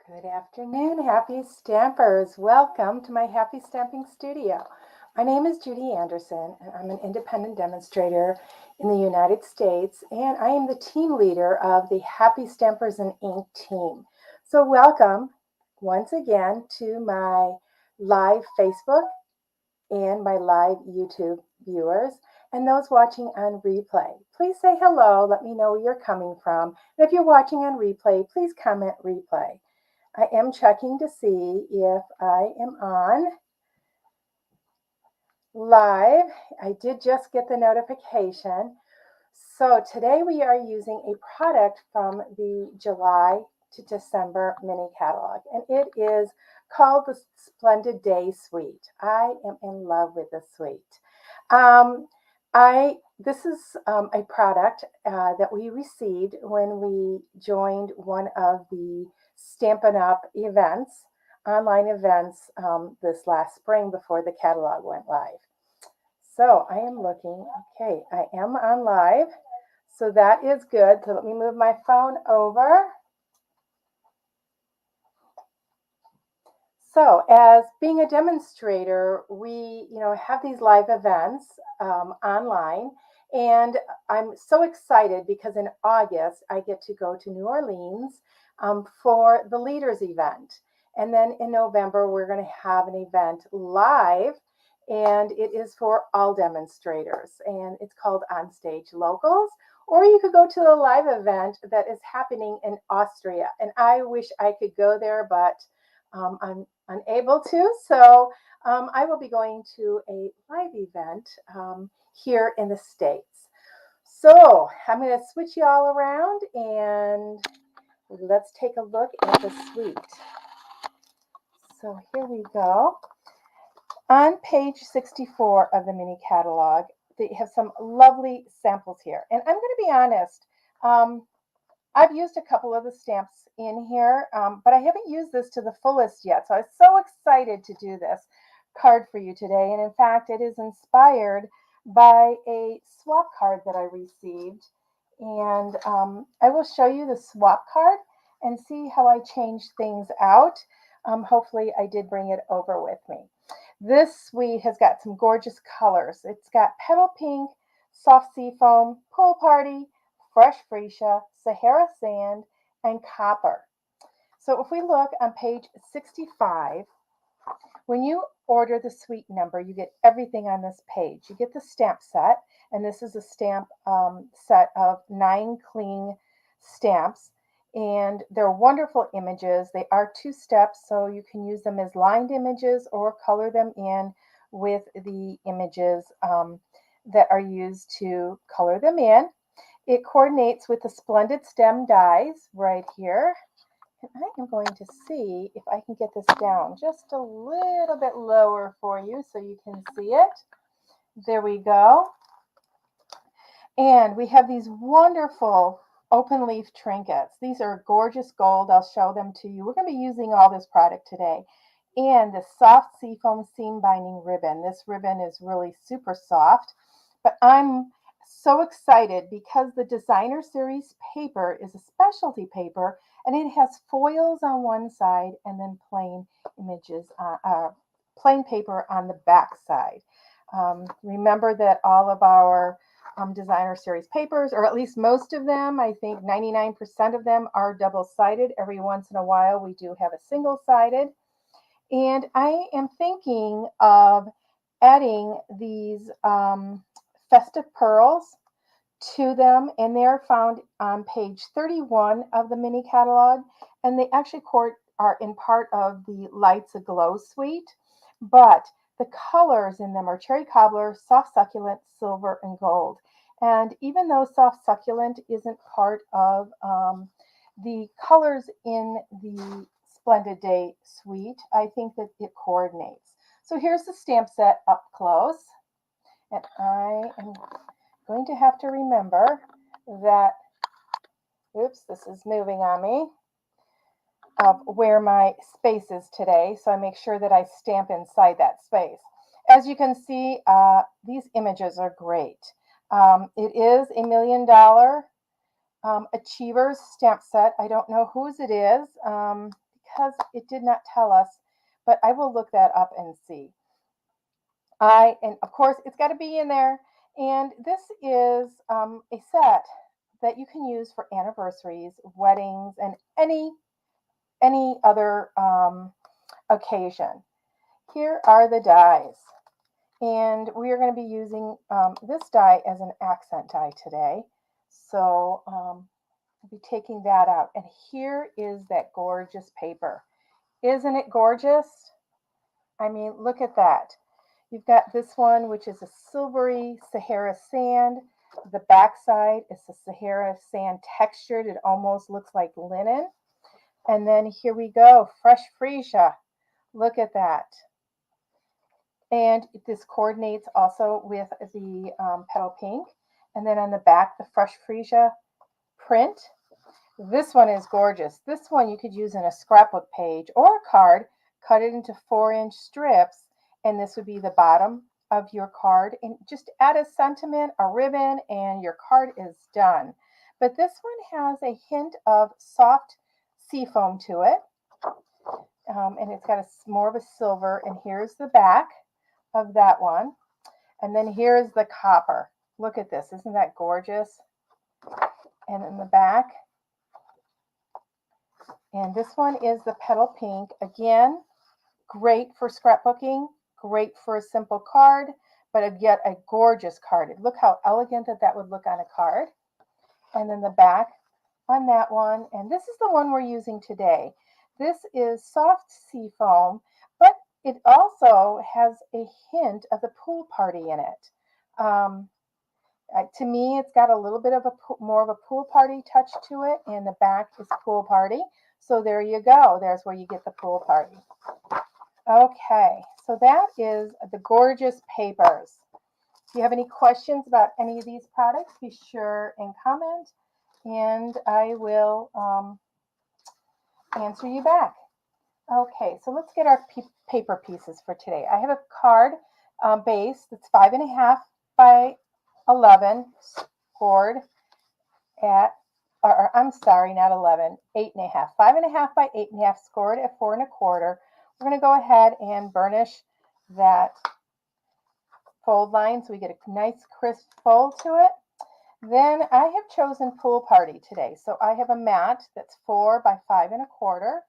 Good afternoon, happy stampers. Welcome to my happy stamping studio. My name is Judi Anderson, and I'm an independent demonstrator in the United States, and I am the team leader of the Happy Stampers and Ink team. So welcome once again to my live Facebook and my live YouTube viewers and those watching on replay. Please say hello, let me know where you're coming from. And if you're watching on replay, please comment replay. I am checking to see if I am on live. I did just get the notification. So today we are using a product from the July to December mini catalog, and it is called the Splendid Day Suite. I am in love with this suite. This is a product that we received when we joined one of the Stampin' Up events, online events this last spring before the catalog went live. So I am looking, okay, I am on live, so that is good. So let me move my phone over. So as being a demonstrator, we have these live events online, and I'm so excited because in August I get to go to New Orleans for the leaders event. And then in November, we're going to have an event live, and it is for all demonstrators, and it's called On Stage Locals. Or you could go to the live event that is happening in Austria. And I wish I could go there, but I'm unable to. So I will be going to a live event here in the States. So I'm going to switch you all around and let's take a look at the suite. So here we go. On page 64 of the mini catalog, they have some lovely samples here. And I'm going to be honest, I've used a couple of the stamps in here, but I haven't used this to the fullest yet. So I was so excited to do this card for you today. And in fact, it is inspired by a swap card that I received. And I will show you the swap card and see how I changed things out. Hopefully I did bring it over with me. This suite has got some gorgeous colors. It's got petal pink, soft seafoam, pool party, fresh freesia, Sahara sand, and copper. So if we look on page 65, when you order the suite number, you get everything on this page. You get the stamp set, and this is a stamp set of 9 cling stamps. And they're wonderful images. They are 2 steps, so you can use them as lined images or color them in with the images that are used to color them in. It coordinates with the Splendid stem dies right here. And I am going to see if I can get this down just a little bit lower for you so you can see it. There we go. And we have these wonderful open leaf trinkets. These are gorgeous gold. I'll show them to you. We're going to be using all this product today. And the soft seafoam seam binding ribbon. This ribbon is really super soft, but I'm so excited because the designer series paper is a specialty paper, and it has foils on one side and then plain images, plain paper on the back side. Remember that all of our designer series papers, or at least most of them, I think 99% of them are double-sided. Every once in a while we do have a single-sided. And I am thinking of adding these festive pearls to them, and they're found on page 31 of the mini catalog, and they actually are in part of the Lights Aglow suite, but the colors in them are cherry cobbler, soft succulent, silver, and gold. And even though soft succulent isn't part of the colors in the Splendid Day suite, I think that it coordinates. So here's the stamp set up close, and I am going to have to remember that, oops, this is moving on me, of where my space is today, so I make sure that I stamp inside that space. As you can see, these images are great. It is a $1 Million Achievers stamp set. I don't know whose it is because it did not tell us, but I will look that up and see. And of course, it's got to be in there. And this is a set that you can use for anniversaries, weddings, and any other occasion. Here are the dies. And we are going to be using this die as an accent die today. So I'll be taking that out. And here is that gorgeous paper. Isn't it gorgeous? I mean, look at that. You've got this one, which is a silvery Sahara sand. The backside is a Sahara sand textured. It almost looks like linen. And then here we go, fresh freesia. Look at that. And this coordinates also with the petal pink. And then on the back, the fresh freesia print. This one is gorgeous. This one you could use in a scrapbook page or a card, cut it into 4-inch strips, and this would be the bottom of your card. And just add a sentiment, a ribbon, and your card is done. But this one has a hint of soft seafoam to it. And it's got more of a silver. And here's the back of that one. And then here's the copper. Look at this. Isn't that gorgeous? And in the back. And this one is the petal pink. Again, great for scrapbooking, great for a simple card, but yet a gorgeous card. Look how elegant that would look on a card. And then the back on that one. And this is the one we're using today. This is soft seafoam, but it also has a hint of the pool party in it. To me, it's got a little bit of more of a pool party touch to it, and the back is pool party. So there you go. There's where you get the pool party. Okay, so that is the gorgeous papers. If you have any questions about any of these products, be sure and comment, and I will answer you back. Okay, so let's get our paper pieces for today. I have a card base that's 5.5 by 11, scored at, or I'm sorry, not 11, 8.5. 5.5 by 8.5, scored at 4 1/4. We're going to go ahead and burnish that fold line so we get a nice crisp fold to it. Then I have chosen Pool Party today. So I have a mat that's 4 by 5 1/4.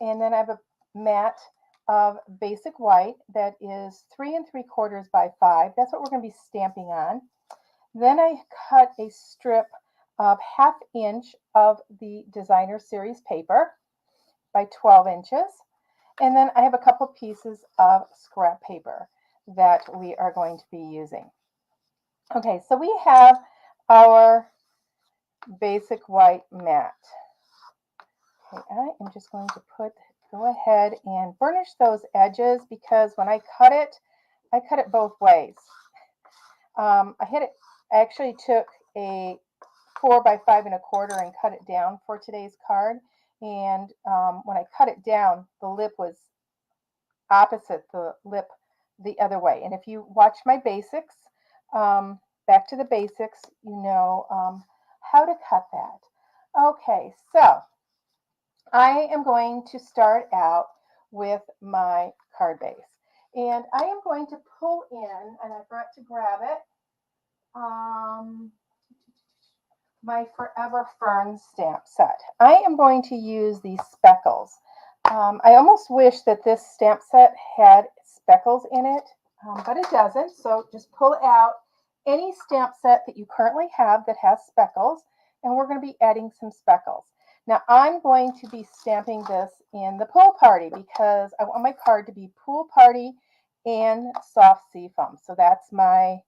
And then I have a mat of basic white that is 3 3/4 by 5. That's what we're going to be stamping on. Then I cut a strip of 1/2 inch of the designer series paper by 12 inches. And then I have a couple pieces of scrap paper that we are going to be using. Okay, so we have our basic white mat. Okay, I am just going to go ahead and burnish those edges because when I cut it both ways. I actually took a 4 by 5 1/4 and cut it down for today's card. And when I cut it down, the lip was opposite the lip the other way. And if you watch my basics, back to the basics, you know how to cut that. Okay, so I am going to start out with my card base. And I am going to pull in, and I forgot to grab it, my Forever Fern stamp set. I am going to use these speckles. I almost wish that this stamp set had speckles in it, but it doesn't. So just pull out any stamp set that you currently have that has speckles, and we're going to be adding some speckles. Now I'm going to be stamping this in the pool party because I want my card to be pool party and soft seafoam. So that's my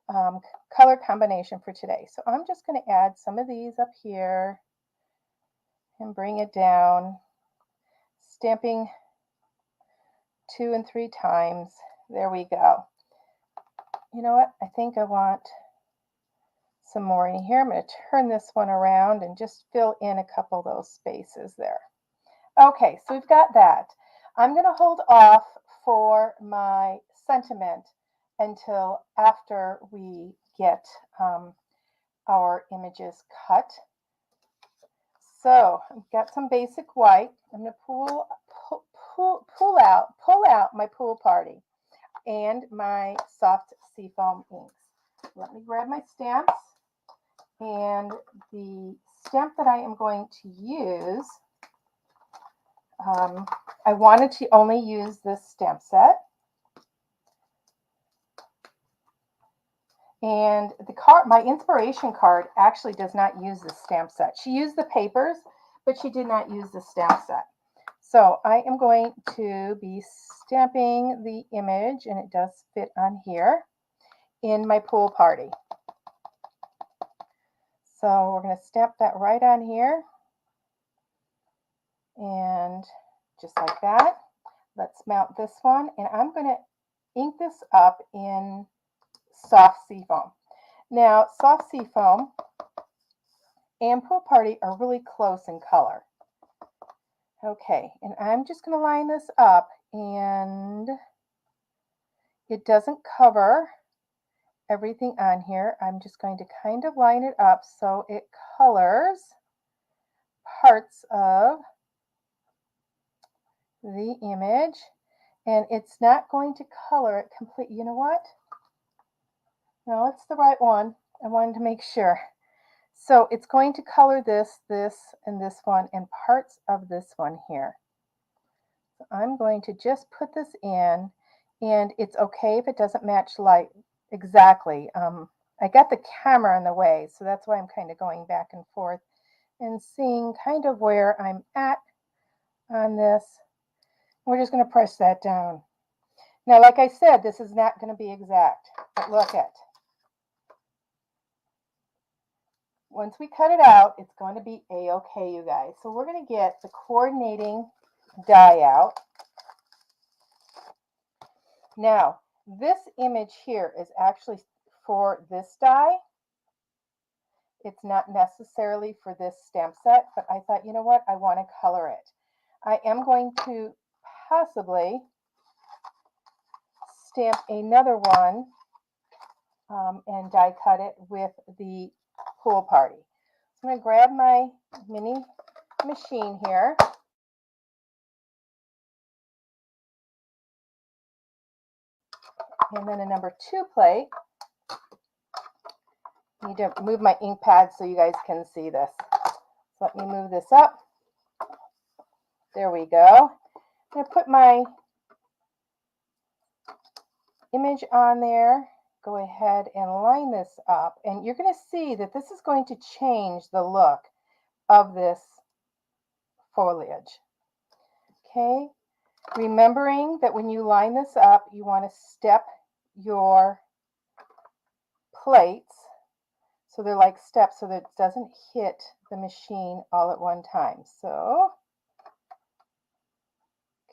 color combination for today. So I'm just going to add some of these up here and bring it down, stamping 2 and 3 times. There we go. You know what? I think I want some more in here. I'm going to turn this one around and just fill in a couple of those spaces there. Okay, so we've got that. I'm going to hold off for my sentiment until after we get our images cut. So I've got some basic white. I'm going to pull out my Pool Party and my soft seafoam inks. Let me grab my stamps, and the stamp that I am going to use, I wanted to only use this stamp set. And the card, my inspiration card, actually does not use the stamp set. She used the papers, but she did not use the stamp set. So I am going to be stamping the image, and it does fit on here, in my Pool Party. So we're going to stamp that right on here. And just like that. Let's mount this one, and I'm going to ink this up in soft seafoam. Now, soft seafoam and Pool Party are really close in color. Okay, and I'm just going to line this up, and it doesn't cover everything on here. I'm just going to kind of line it up so it colors parts of the image, and it's not going to color it completely. You know what? No, it's the right one. I wanted to make sure. So it's going to color this, and this one, and parts of this one here. So I'm going to just put this in, and it's okay if it doesn't match light exactly. I got the camera in the way, so that's why I'm kind of going back and forth and seeing kind of where I'm at on this. We're just going to press that down. Now, like I said, this is not going to be exact, but look at. Once we cut it out, it's going to be a-okay, you guys. So we're going to get the coordinating die out. Now, this image here is actually for this die. It's not necessarily for this stamp set, but I thought, you know what? I want to color it. I am going to possibly stamp another one and die cut it with the Pool Party. I'm going to grab my mini machine here. And then a number 2 plate. I need to move my ink pad so you guys can see this. So let me move this up. There we go. I'm going to put my image on there. Go ahead and line this up. And you're going to see that this is going to change the look of this foliage. Okay. Remembering that when you line this up, you want to step your plates so they're like steps so that it doesn't hit the machine all at one time. So,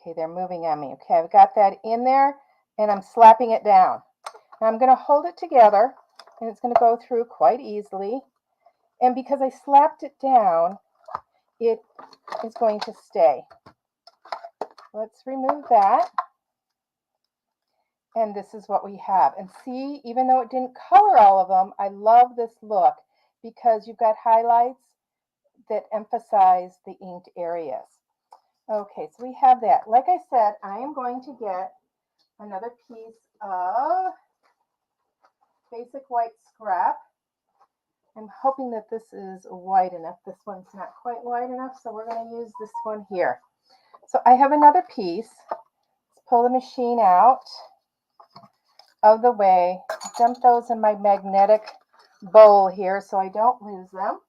okay, they're moving on me. Okay, I've got that in there, and I'm slapping it down. Now I'm going to hold it together, and it's going to go through quite easily. And because I slapped it down, it is going to stay. Let's remove that. And this is what we have. And see, even though it didn't color all of them, I love this look because you've got highlights that emphasize the inked areas. Okay, so we have that. Like I said, I am going to get another piece of basic white scrap. I'm hoping that this is wide enough. This one's not quite wide enough, so we're going to use this one here. So I have another piece. Let's pull the machine out of the way, dump those in my magnetic bowl here so I don't lose them.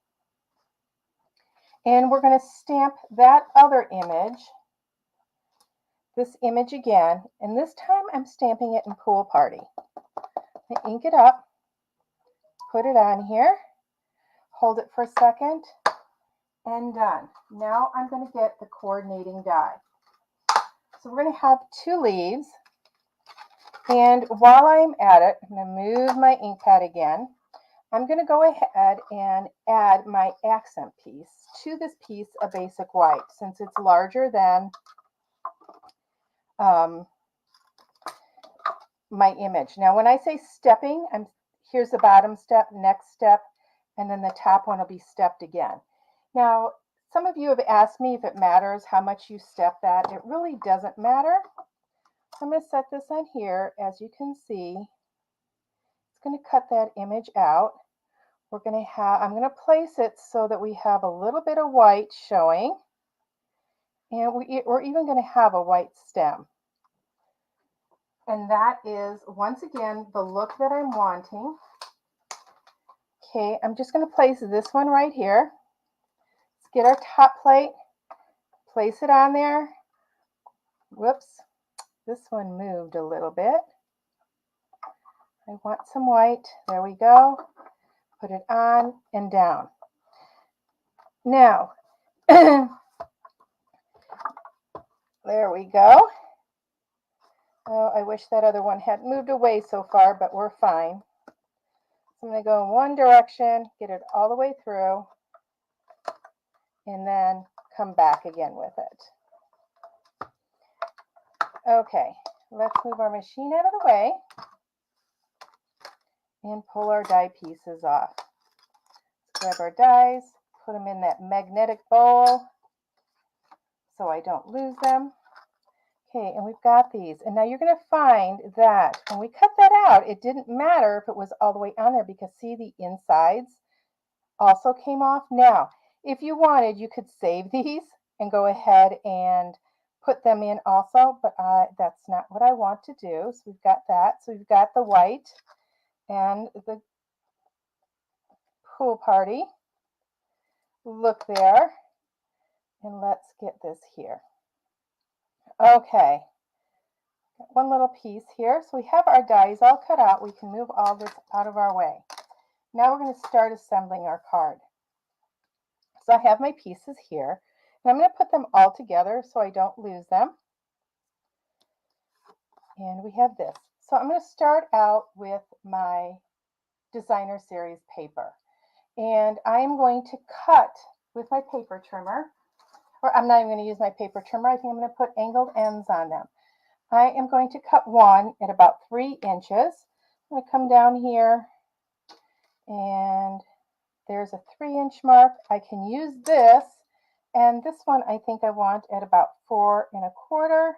And we're going to stamp that other image, this image again, and this time I'm stamping it in Pool Party. I ink it up, put it on here, hold it for a second, and done. Now I'm going to get the coordinating die. So we're going to have 2 leaves. And while I'm at it, I'm going to move my ink pad again. I'm going to go ahead and add my accent piece to this piece of basic white since it's larger than my image. Now, when I say stepping, here's the bottom step, next step, and then the top one will be stepped again. Now, some of you have asked me if it matters how much you step that. It really doesn't matter. I'm going to set this on here. As you can see, it's going to cut that image out. I'm going to place it so that we have a little bit of white showing. And we're even going to have a white stem. And that is, once again, the look that I'm wanting. Okay, I'm just going to place this one right here. Let's get our top plate, place it on there. Whoops, this one moved a little bit. I want some white. There we go. Put it on and down. Now, there we go. Oh, I wish that other one hadn't moved away so far, but we're fine. So I'm going to go in one direction, get it all the way through, and then come back again with it. Okay, let's move our machine out of the way and pull our die pieces off. Let's grab our dies, put them in that magnetic bowl so I don't lose them. Okay, and we've got these. And now you're going to find that when we cut that out, it didn't matter if it was all the way on there because see, the insides also came off. Now, if you wanted, you could save these and go ahead and put them in also, but that's not what I want to do. So we've got that. So we've got the white and the pool party look there. And let's get this here. Okay, got one little piece here. So we have our dies all cut out. We can move all this out of our way. Now we're going to start assembling our card. So I have my pieces here, and I'm going to put them all together so I don't lose them. And we have this. So I'm going to start out with my designer series paper. And I'm going to cut with my paper trimmer, or I'm not even going to use my paper trimmer. I think I'm going to put angled ends on them. I am going to cut one at about 3 inches. I'm going to come down here, and there's a 3-inch mark. I can use this, and this one I think I want at about 4 1/4.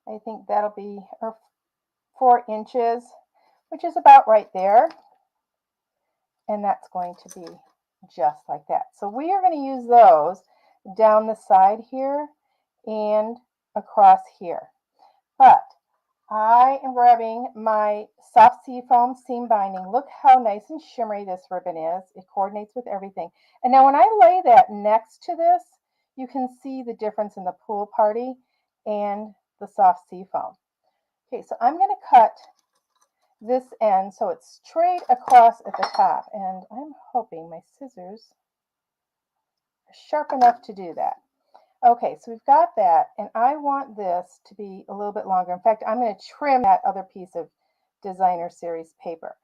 I think that'll be 4 inches, which is about right there. And that's going to be just like that. So we are going to use those down the side here and across here. But I am grabbing my soft seafoam seam binding. Look how nice and shimmery this ribbon is. It coordinates with everything. And now when I lay that next to this, you can see the difference in the pool party and the soft seafoam. Okay, so I'm going to cut this end so it's straight across at the top, and I'm hoping my scissors are sharp enough to do that. Okay, so we've got that, and I want this to be a little bit longer. In fact, I'm going to trim that other piece of designer series paper,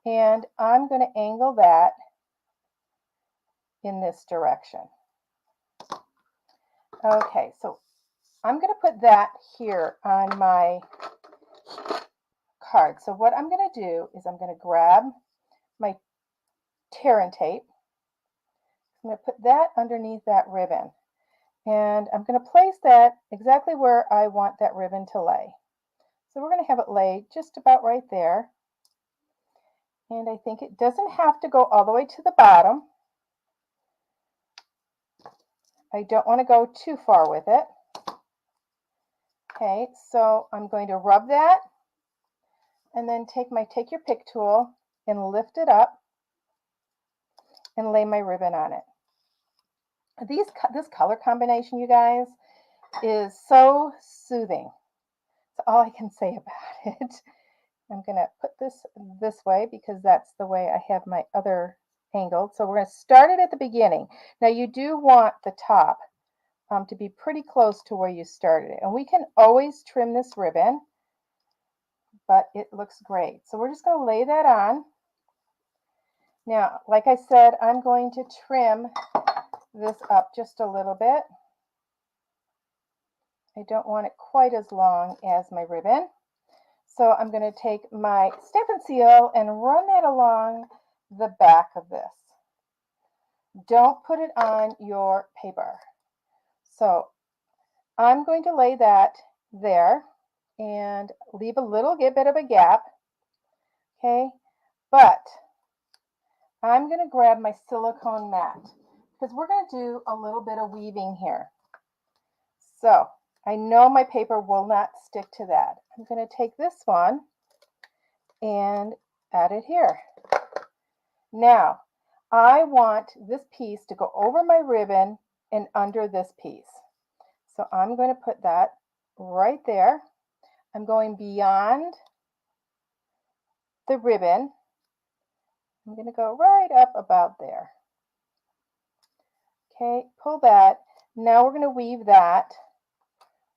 and I'm going to angle that in this direction. Okay, so I'm going to put that here on my card. So what I'm going to do is I'm going to grab my tear and tape. I'm going to put that underneath that ribbon, and I'm going to place that exactly where I want that ribbon to lay. So we're going to have it lay just about right there, and I think it doesn't have to go all the way to the bottom. I don't want to go too far with it. Okay, so I'm going to rub that and then take your pick tool and lift it up and lay my ribbon on it. This color combination, you guys, is so soothing. That's all I can say about it. I'm going to put this way because that's the way I have my other angled. So we're going to start it at the beginning. Now you do want the top to be pretty close to where you started it. And we can always trim this ribbon, but it looks great. So we're just going to lay that on. Now, like I said, I'm going to trim this up just a little bit. I don't want it quite as long as my ribbon. So I'm going to take my Stampin' Seal and run that along the back of this. Don't put it on your paper. So I'm going to lay that there and leave a little bit of a gap. Okay, but I'm going to grab my silicone mat because we're going to do a little bit of weaving here. So I know my paper will not stick to that. I'm going to take this one and add it here. Now, I want this piece to go over my ribbon and under this piece. So I'm going to put that right there. I'm going beyond the ribbon. I'm going to go right up about there. Okay, pull that. Now we're going to weave that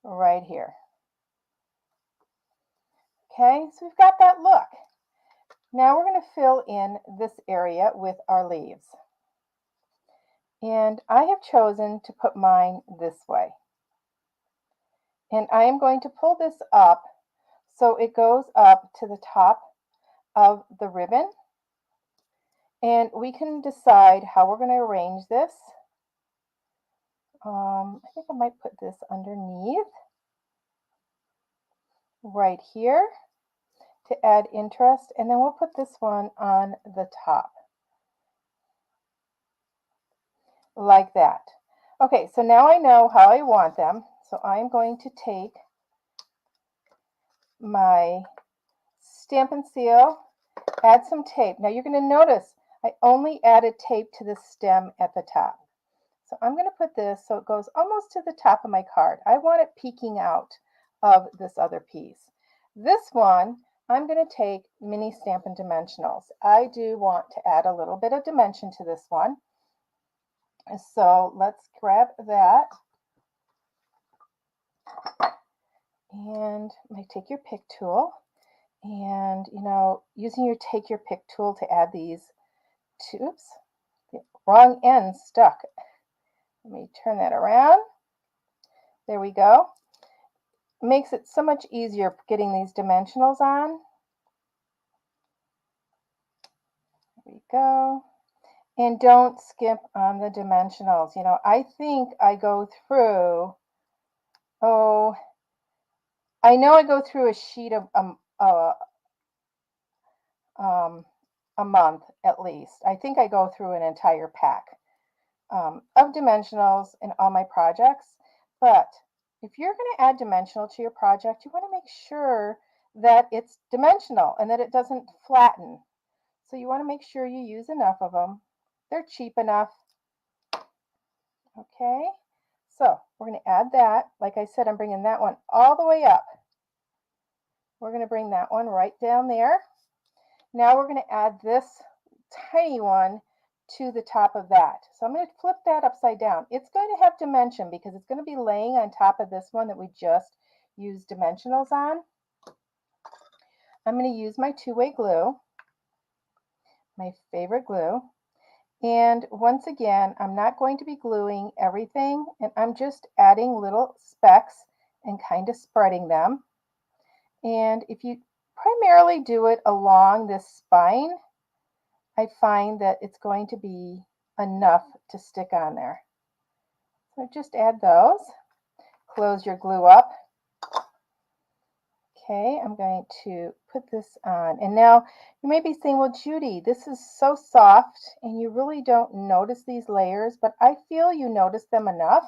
right here. Okay, so we've got that look. Now we're going to fill in this area with our leaves. And I have chosen to put mine this way. And I am going to pull this up so it goes up to the top of the ribbon. And we can decide how we're going to arrange this. I think I might put this underneath right here to add interest, and then we'll put this one on the top like that. Okay, so now I know how I want them, so I'm going to take my Stampin' Seal, add some tape. Now you're going to notice I only added tape to the stem at the top. So I'm going to put this so it goes almost to the top of my card. I want it peeking out of this other piece. This one, I'm going to take mini Stampin' Dimensionals. I do want to add a little bit of dimension to this one. So let's grab that. And I take your pick tool. And, using your take your pick tool to add these oops, the wrong end stuck. Let me turn that around. There we go. Makes it so much easier getting these dimensionals on. There we go. And don't skip on the dimensionals. I think I go through, I know I go through a sheet of a month at least. I think I go through an entire pack of dimensionals in all my projects. But if you're going to add dimensional to your project, you want to make sure that it's dimensional and that it doesn't flatten. So you want to make sure you use enough of them. They're cheap enough. Okay, so we're going to add that. Like I said, I'm bringing that one all the way up. We're going to bring that one right down there. Now we're going to add this tiny one to the top of that. So I'm going to flip that upside down. It's going to have dimension because it's going to be laying on top of this one that we just used dimensionals on. I'm going to use my two-way glue, my favorite glue. And once again, I'm not going to be gluing everything, and I'm just adding little specks and kind of spreading them. And if you primarily do it along this spine, I find that it's going to be enough to stick on there. So just add those. Close your glue up. Okay, I'm going to put this on. And now you may be saying, well, Judy, this is so soft and you really don't notice these layers, but I feel you notice them enough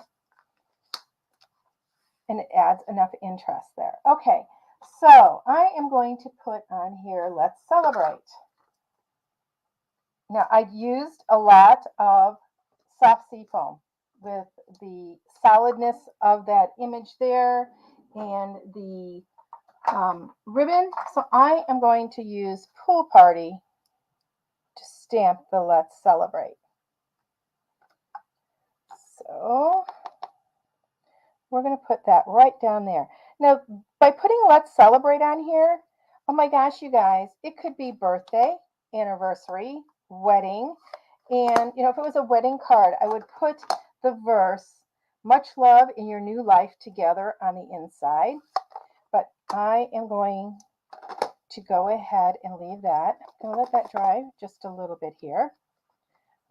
and it adds enough interest there. Okay, so I am going to put on here, let's celebrate. Now I've used a lot of soft seafoam with the solidness of that image there and the ribbon. So I am going to use Pool Party to stamp the Let's Celebrate. So we're going to put that right down there. Now, by putting Let's Celebrate on here, oh my gosh, you guys, it could be birthday, anniversary, wedding. And, if it was a wedding card, I would put the verse, much love in your new life together on the inside. But I am going to go ahead and leave that. I'm going to let that dry just a little bit here.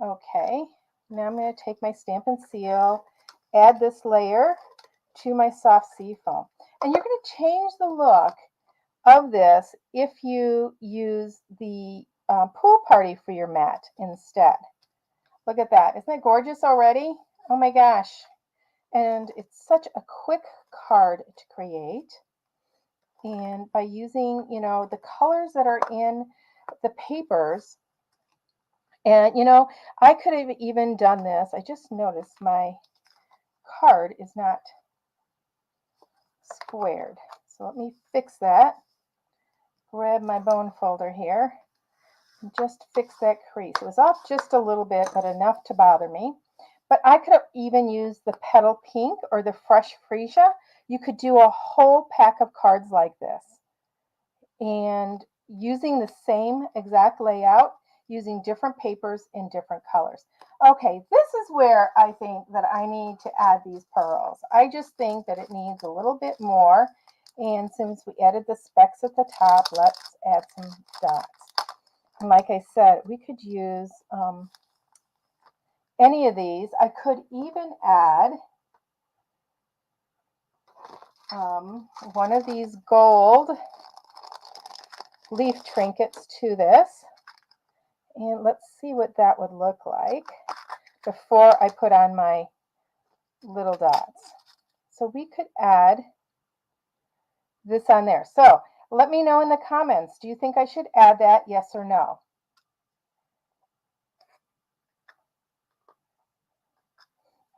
Okay, Now I'm going to take my Stampin' Seal, add this layer to my soft sea foam. And you're going to change the look of this if you use the pool party for your mat instead. Look at that. Isn't that gorgeous already? Oh my gosh. And it's such a quick card to create. And by using, you know, the colors that are in the papers, and you know, I could have even done this. I just noticed my card is not squared. So let me fix that. Grab my bone folder here and just fix that crease. It was off just a little bit, but enough to bother me. But I could have even used the Petal Pink or the Fresh Freesia. You could do a whole pack of cards like this. And using the same exact layout, using different papers in different colors. Okay, this is where I think that I need to add these pearls. I just think that it needs a little bit more. And since we added the specks at the top, let's add some dots. And like I said, we could use any of these. I could even add one of these gold leaf trinkets to this. And let's see what that would look like before I put on my little dots. So we could add this on there. So let me know in the comments, do you think I should add that, yes or no?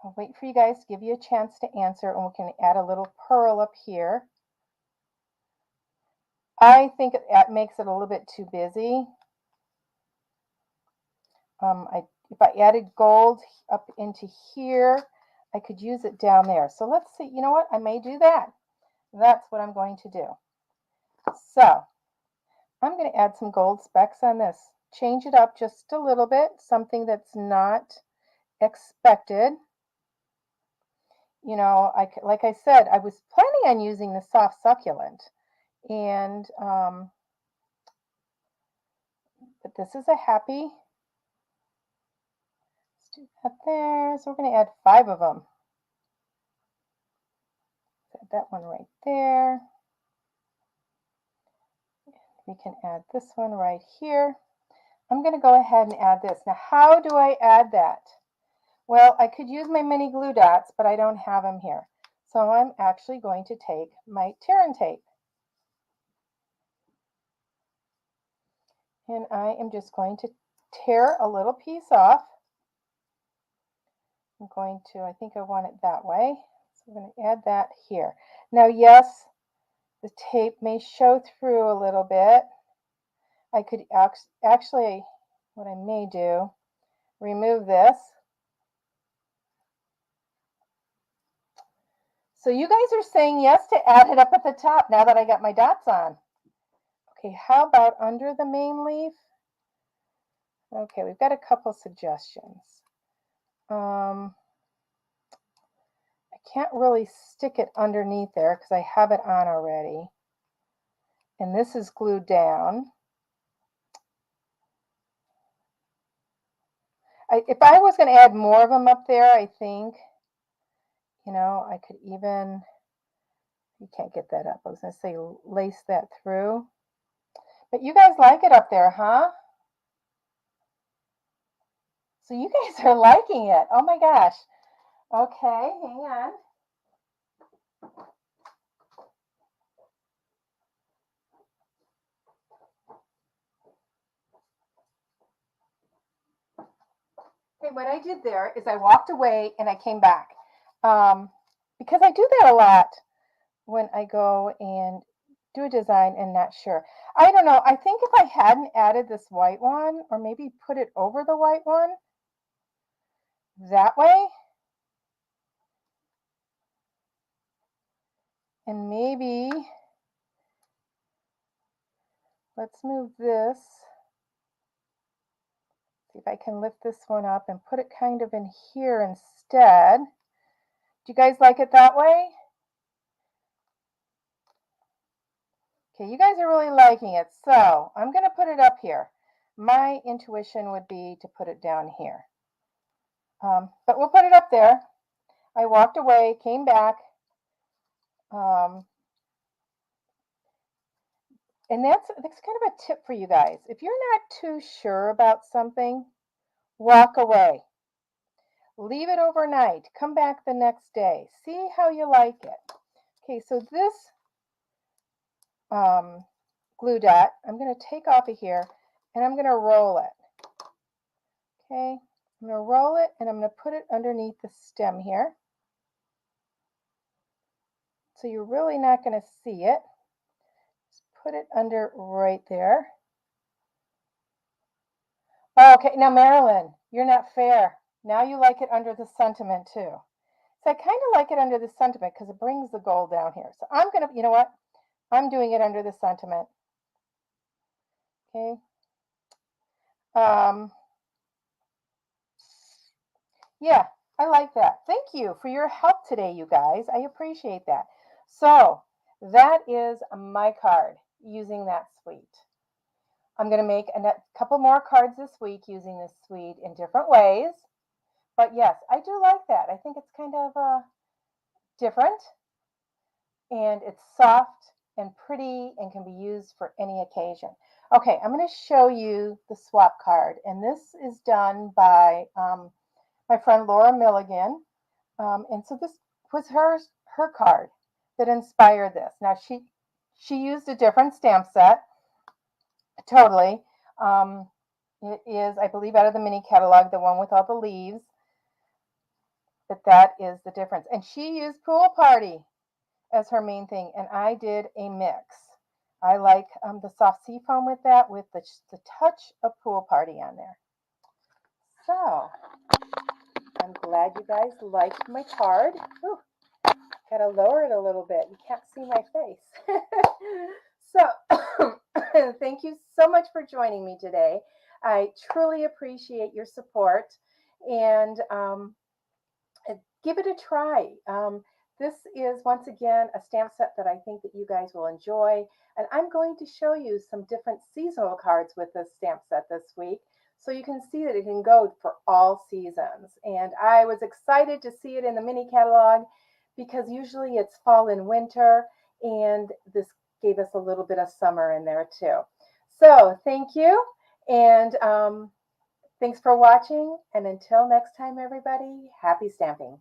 I'll wait for you guys to give you a chance to answer, and we can add a little pearl up here. I think it makes it a little bit too busy. If I added gold up into here, I could use it down there. So let's see, you know what? I may do that. That's what I'm going to do. So I'm going to add some gold specks on this. Change it up just a little bit, something that's not expected. You know, like I said, I was planning on using the soft succulent, and but this is a happy. Let's do that there. So we're going to add 5 of them. Add that one right there. We can add this one right here. I'm going to go ahead and add this. Now, how do I add that? Well, I could use my mini glue dots, but I don't have them here. So I'm actually going to take my tear and tape. And I am just going to tear a little piece off. I'm going to, I think I want it that way. So I'm going to add that here. Now, yes, the tape may show through a little bit. I could actually, what I may do, remove this. So you guys are saying yes to add it up at the top now that I got my dots on. Okay, how about under the main leaf? Okay, we've got a couple suggestions. I can't really stick it underneath there because I have it on already. And this is glued down. If I was going to add more of them up there, I think, you know, I could even, you can't get that up. I was going to say lace that through. But you guys like it up there, huh? So you guys are liking it. Oh my gosh. Okay, hang on. Okay, what I did there is I walked away and I came back because I do that a lot when I go and do a design and not sure. I don't know. I think if I hadn't added this white one, or maybe put it over the white one that way, and maybe let's move this. See if I can lift this one up and put it kind of in here instead. Do you guys like it that way? Okay, you guys are really liking it. So I'm going to put it up here. My intuition would be to put it down here. But we'll put it up there. I walked away, came back. Um, and that's kind of a tip for you guys. If you're not too sure about something, walk away. Leave it overnight. Come back the next day. See how you like it. Okay, so this glue dot, I'm going to take off of here and I'm going to roll it. Okay, I'm going to roll it and I'm going to put it underneath the stem here. So you're really not going to see it. Just put it under right there. Okay, now Marilyn, you're not fair. Now you like it under the sentiment too. So I kind of like it under the sentiment because it brings the gold down here. So I'm going to, you know what? I'm doing it under the sentiment. Okay. Yeah, I like that. Thank you for your help today, you guys. I appreciate that. So that is my card using that suite. I'm going to make a couple more cards this week using this suite in different ways. But yes, I do like that. I think it's kind of different, and it's soft and pretty and can be used for any occasion. Okay, I'm going to show you the swap card, and this is done by my friend Laura Milligan. And so this was her card that inspired this. Now she used a different stamp set, totally. It is, I believe, out of the mini catalog, the one with all the leaves. But that is the difference. And she used Pool Party as her main thing, and I did a mix. I like the soft seafoam with that, with the touch of Pool Party on there. So I'm glad you guys liked my card. Ooh, gotta lower it a little bit. You can't see my face. So thank you so much for joining me today. I truly appreciate your support, and give it a try. This is, once again, a stamp set that I think that you guys will enjoy. And I'm going to show you some different seasonal cards with this stamp set this week, so you can see that it can go for all seasons. And I was excited to see it in the mini catalog because usually it's fall and winter, and this gave us a little bit of summer in there too. So thank you, and thanks for watching. And until next time, everybody, happy stamping.